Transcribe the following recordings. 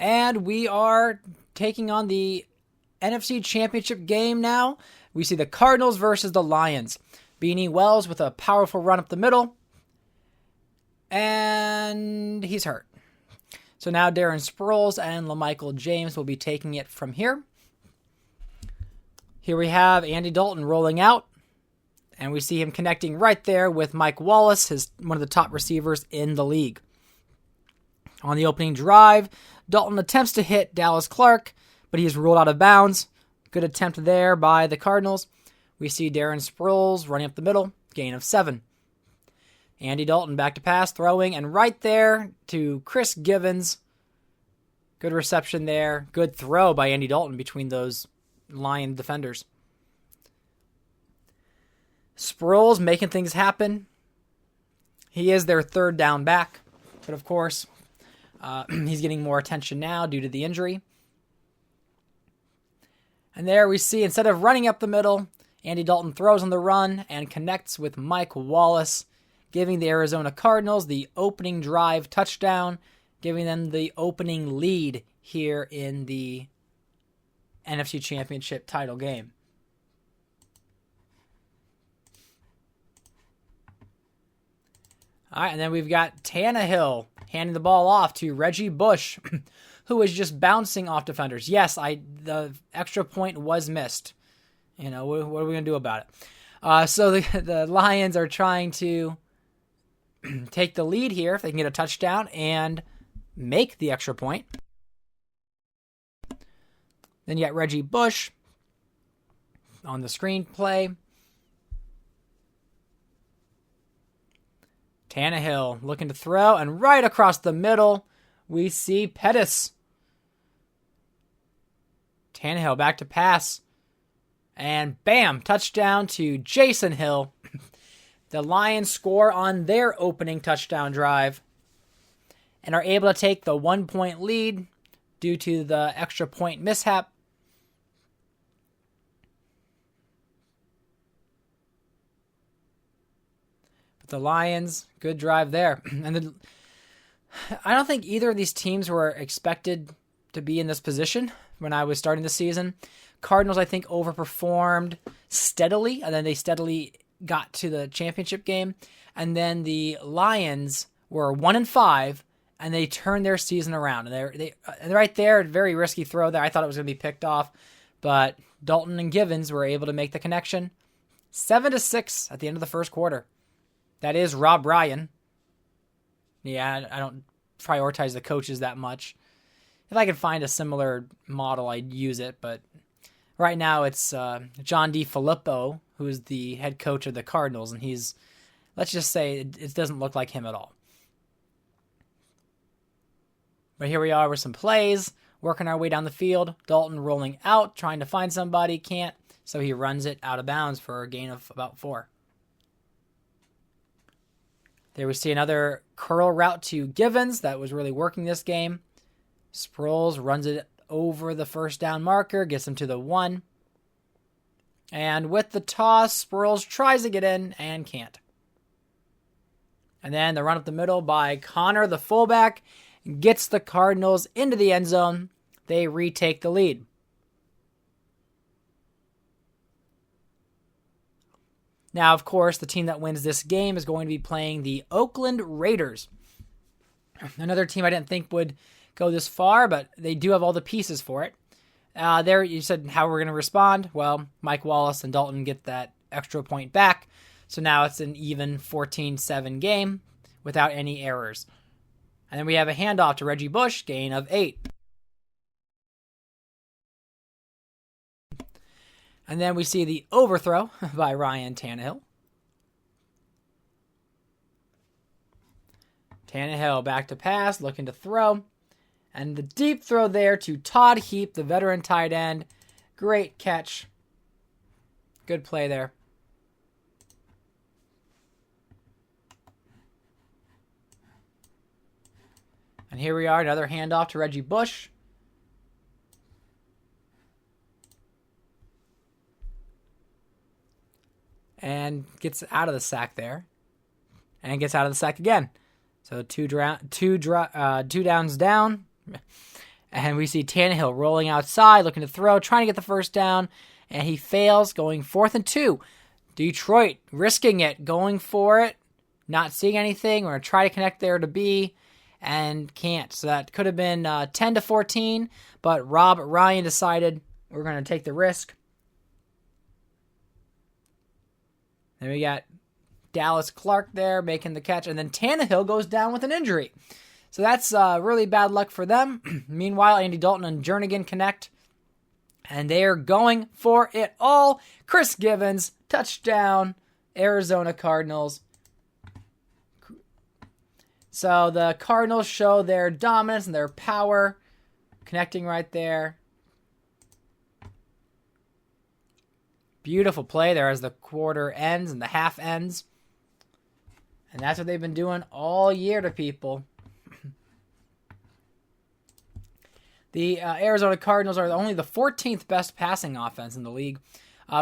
And we are taking on the NFC Championship game now. We see the Cardinals versus the Lions. Beanie Wells with a powerful run up the middle. And he's hurt. So now Darren Sproles and LaMichael James will be taking it from here. Here we have Andy Dalton rolling out. And we see him connecting right there with Mike Wallace, one of the top receivers in the league. On the opening drive, Dalton attempts to hit Dallas Clark, but he's ruled out of bounds. Good attempt there by the Cardinals. We see Darren Sproles running up the middle, gain of 7. Andy Dalton back to pass, throwing, and right there to Chris Givens. Good reception there. Good throw by Andy Dalton between those Lion defenders. Sproles making things happen. He is their third down back. But of course, he's getting more attention now due to the injury. And there we see, instead of running up the middle, Andy Dalton throws on the run and connects with Mike Wallace, giving the Arizona Cardinals the opening drive touchdown, giving them the opening lead here in the NFC Championship title game. All right, and then we've got Tannehill handing the ball off to Reggie Bush, who is just bouncing off defenders. Yes, the extra point was missed. You know, what are we going to do about it? So the Lions are trying to take the lead here if they can get a touchdown and make the extra point. Then you got Reggie Bush on the screenplay. Tannehill looking to throw, and right across the middle, we see Pettis. Tannehill back to pass, and bam, touchdown to Jason Hill. The Lions score on their opening touchdown drive and are able to take the 1-point lead due to the extra point mishap. The Lions, good drive there. And I don't think either of these teams were expected to be in this position when I was starting the season. Cardinals, I think, overperformed steadily, and then they steadily got to the championship game. And then the Lions were 1-5, and they turned their season around. And they right there, very risky throw there. I thought it was going to be picked off, but Dalton and Givens were able to make the connection. 7-6 at the end of the first quarter. That is Rob Ryan. Yeah, I don't prioritize the coaches that much. If I could find a similar model, I'd use it. But right now it's John DeFilippo, who is the head coach of the Cardinals. And he's, let's just say, it doesn't look like him at all. But here we are with some plays, working our way down the field. Dalton rolling out, trying to find somebody, can't. So he runs it out of bounds for a gain of about 4. There we see another curl route to Givens that was really working this game. Sproles runs it over the first down marker, gets him to the 1. And with the toss, Sproles tries to get in and can't. And then the run up the middle by Connor, the fullback, gets the Cardinals into the end zone. They retake the lead. Now, of course, the team that wins this game is going to be playing the Oakland Raiders. Another team I didn't think would go this far, but they do have all the pieces for it. There, you said how we're going to respond. Well, Mike Wallace and Dalton get that extra point back. So now it's an even 14-7 game without any errors. And then we have a handoff to Reggie Bush, gain of 8. And then we see the overthrow by Ryan Tannehill. Tannehill back to pass, looking to throw. And the deep throw there to Todd Heap, the veteran tight end. Great catch. Good play there. And here we are, another handoff to Reggie Bush. And gets out of the sack there. And gets out of the sack again. So two downs down. And we see Tannehill rolling outside, looking to throw, trying to get the first down, and he fails, going 4th and 2. Detroit risking it, going for it, not seeing anything. We're going to try to connect there to B, and can't. So that could have been 10-14, but Rob Ryan decided we're going to take the risk. Then we got Dallas Clark there making the catch, and then Tannehill goes down with an injury. So that's really bad luck for them. Meanwhile, Andy Dalton and Jernigan connect, and they are going for it all. Chris Givens, touchdown, Arizona Cardinals. So the Cardinals show their dominance and their power, connecting right there. Beautiful play there as the quarter ends and the half ends. And that's what they've been doing all year to people. The Arizona Cardinals are only the 14th best passing offense in the league.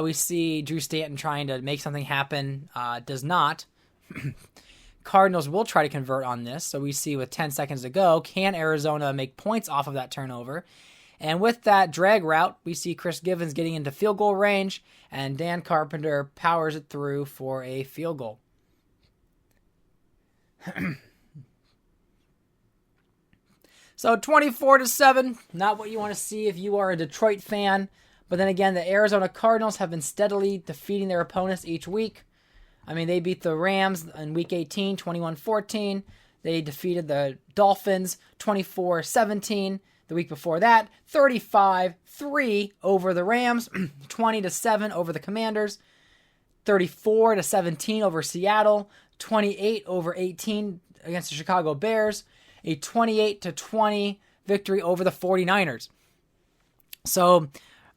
We see Drew Stanton trying to make something happen. Does not. Cardinals will try to convert on this. So we see with 10 seconds to go, can Arizona make points off of that turnover? And with that drag route, we see Chris Givens getting into field goal range, and Dan Carpenter powers it through for a field goal. So 24-7, not what you want to see if you are a Detroit fan. But then again, the Arizona Cardinals have been steadily defeating their opponents each week. I mean, they beat the Rams in Week 18, 21-14. They defeated the Dolphins 24-17. The week before that, 35-3 over the Rams, 20-7 over the Commanders, 34-17 over Seattle, 28-18 against the Chicago Bears, a 28-20 victory over the 49ers. So,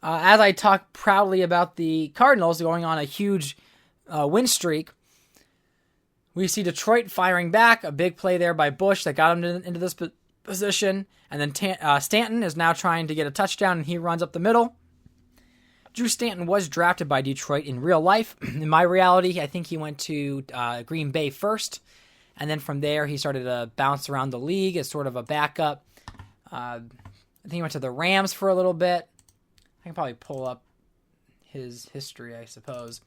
as I talk proudly about the Cardinals going on a huge win streak, we see Detroit firing back, a big play there by Bush that got him into this position, and then Stanton is now trying to get a touchdown, and he runs up the middle. Drew Stanton was drafted by Detroit in real life. In my reality, I think he went to Green Bay first, and then from there he started to bounce around the league as sort of a backup. I think he went to the Rams for a little bit. I can probably pull up his history, I suppose.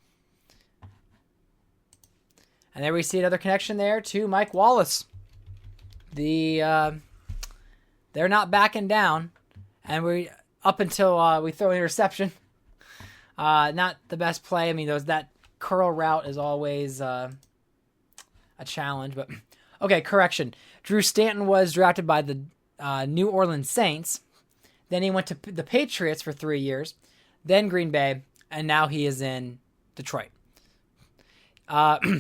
And there we see another connection there to Mike Wallace. They're not backing down, and we up until we throw an interception. Not the best play. I mean, that curl route is always a challenge. But okay, correction. Drew Stanton was drafted by the New Orleans Saints. Then he went to the Patriots for 3 years, then Green Bay, and now he is in Detroit.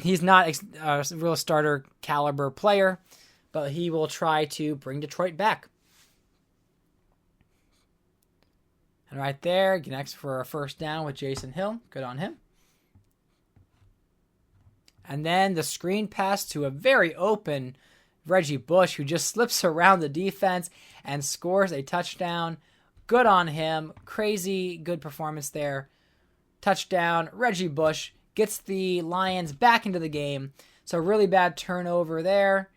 He's not a real starter caliber player, but he will try to bring Detroit back. And right there, connects for a first down with Jason Hill. Good on him. And then the screen pass to a very open Reggie Bush, who just slips around the defense and scores a touchdown. Good on him. Crazy good performance there. Touchdown. Reggie Bush gets the Lions back into the game. So really bad turnover there.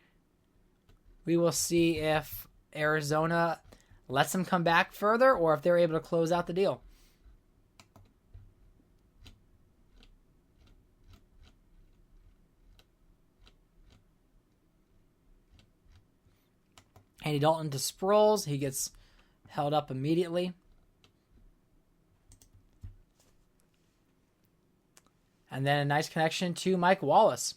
We will see if Arizona lets them come back further or if they're able to close out the deal. Andy Dalton to Sproles. He gets held up immediately. And then a nice connection to Mike Wallace.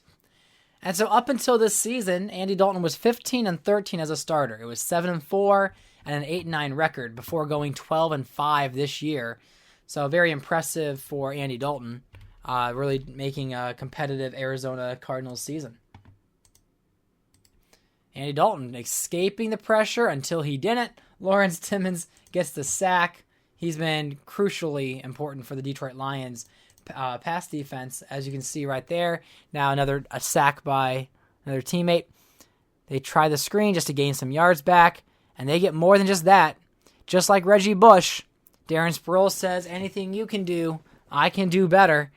And so up until this season, Andy Dalton was 15-13 as a starter. It was 7-4 and an 8-9 record before going 12-5 this year. So very impressive for Andy Dalton, really making a competitive Arizona Cardinals season. Andy Dalton escaping the pressure until he didn't. Lawrence Timmons gets the sack. He's been crucially important for the Detroit Lions pass defense, as you can see right there. Now a sack by another teammate. They try the screen just to gain some yards back, and they get more than just that. Just like Reggie Bush, Darren Sproles says, anything you can do, I can do better.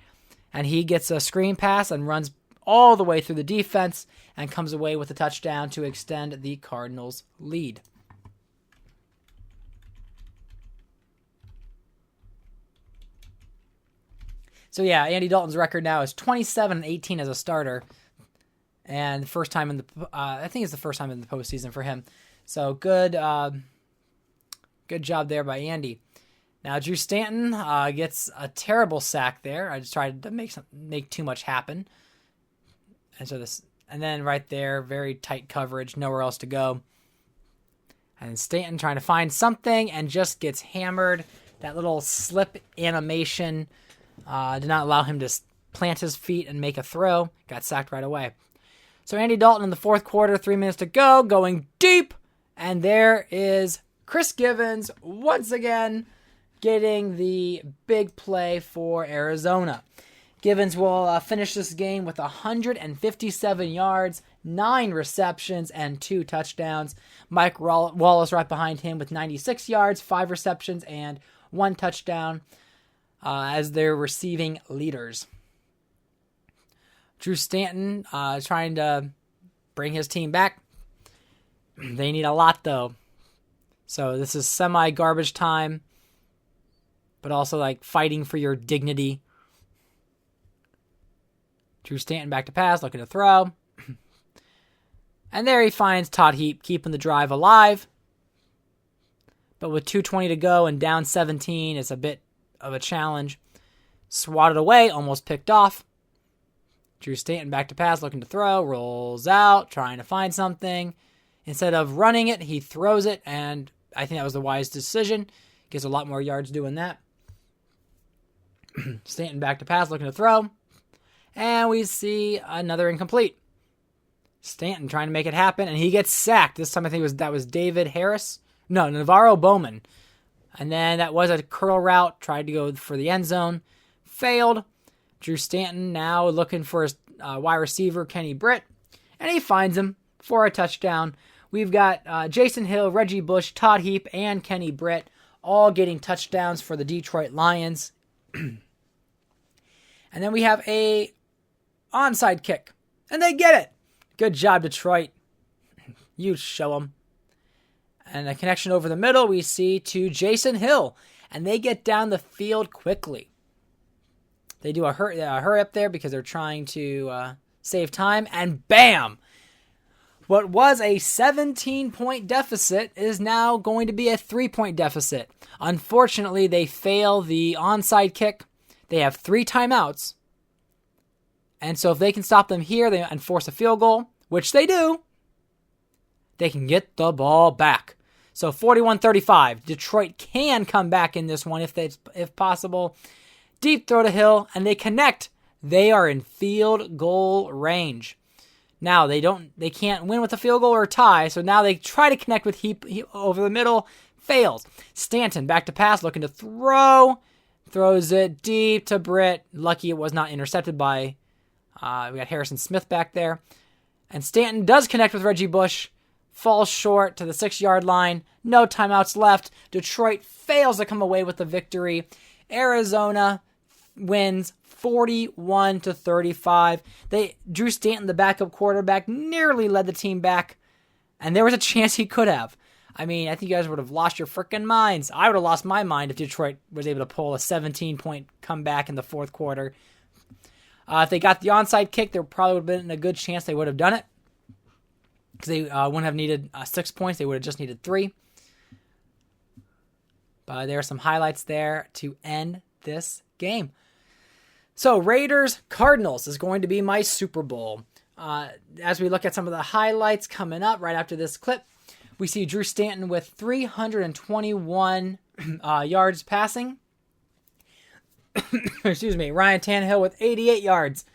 And he gets a screen pass and runs all the way through the defense and comes away with a touchdown to extend the Cardinals' lead. So yeah, Andy Dalton's record now is 27-18 as a starter, and first time in the I think it's the first time in the postseason for him. So good job there by Andy. Now Drew Stanton gets a terrible sack there. I just tried to make too much happen, and then right there, very tight coverage, nowhere else to go. And Stanton trying to find something and just gets hammered. That little slip animation did not allow him to plant his feet and make a throw. Got sacked right away. So Andy Dalton in the fourth quarter, 3 minutes to go, going deep. And there is Chris Givens once again getting the big play for Arizona. Givens will finish this game with 157 yards, 9 receptions, and 2 touchdowns. Mike Wallace right behind him with 96 yards, 5 receptions, and 1 touchdown as their receiving leaders. Drew Stanton trying to bring his team back. They need a lot, though. So this is semi-garbage time, but also like fighting for your dignity. Drew Stanton back to pass, looking to throw. And there he finds Todd Heap, keeping the drive alive. But with 2:20 to go and down 17, it's a bit of a challenge. Swatted away, almost picked off. Drew Stanton back to pass, looking to throw. Rolls out, trying to find something. Instead of running it, he throws it, and I think that was the wise decision. Gets a lot more yards doing that. Stanton back to pass, looking to throw. And we see another incomplete. Stanton trying to make it happen, and he gets sacked. This time I think that was David Harris. No, Navarro Bowman. And then that was a curl route. Tried to go for the end zone. Failed. Drew Stanton now looking for his wide receiver, Kenny Britt. And he finds him for a touchdown. We've got Jason Hill, Reggie Bush, Todd Heap, and Kenny Britt all getting touchdowns for the Detroit Lions. And then we have a onside kick. And they get it. Good job, Detroit. You show them. And a connection over the middle we see to Jason Hill. And they get down the field quickly. They do a hurry up there because they're trying to save time. And bam! What was a 17-point deficit is now going to be a 3-point deficit. Unfortunately, they fail the onside kick. They have 3 timeouts. And so if they can stop them here and force a field goal, which they do, they can get the ball back. So 41-35. Detroit can come back in this one if possible. Deep throw to Hill, and they connect. They are in field goal range. Now they can't win with a field goal or a tie, so now they try to connect with Heap over the middle. Fails. Stanton back to pass, looking to throw. Throws it deep to Britt. Lucky it was not intercepted by we got Harrison Smith back there. And Stanton does connect with Reggie Bush. Falls short to the 6-yard line. No timeouts left. Detroit fails to come away with the victory. Arizona wins 41-35. Drew Stanton, the backup quarterback, nearly led the team back. And there was a chance he could have. I mean, I think you guys would have lost your freaking minds. I would have lost my mind if Detroit was able to pull a 17-point comeback in the fourth quarter. If they got the onside kick, there probably would have been a good chance they would have done it. Because they wouldn't have needed 6 points. They would have just needed 3. But there are some highlights there to end this game. So Raiders Cardinals is going to be my Super Bowl. As we look at some of the highlights coming up right after this clip, we see Drew Stanton with 321 yards passing. Excuse me. Ryan Tannehill with 88 yards.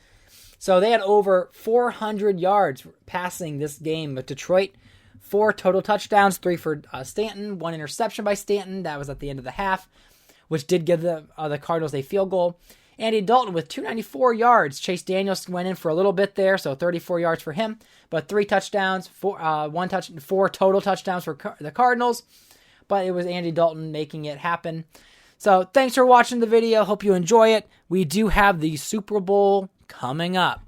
So they had over 400 yards passing this game with Detroit. 4 total touchdowns, 3 for Stanton, 1 interception by Stanton. That was at the end of the half, which did give the Cardinals a field goal. Andy Dalton with 294 yards. Chase Daniels went in for a little bit there, so 34 yards for him. But 3 touchdowns, 4 total touchdowns for the Cardinals. But it was Andy Dalton making it happen. So thanks for watching the video. Hope you enjoy it. We do have the Super Bowl coming up.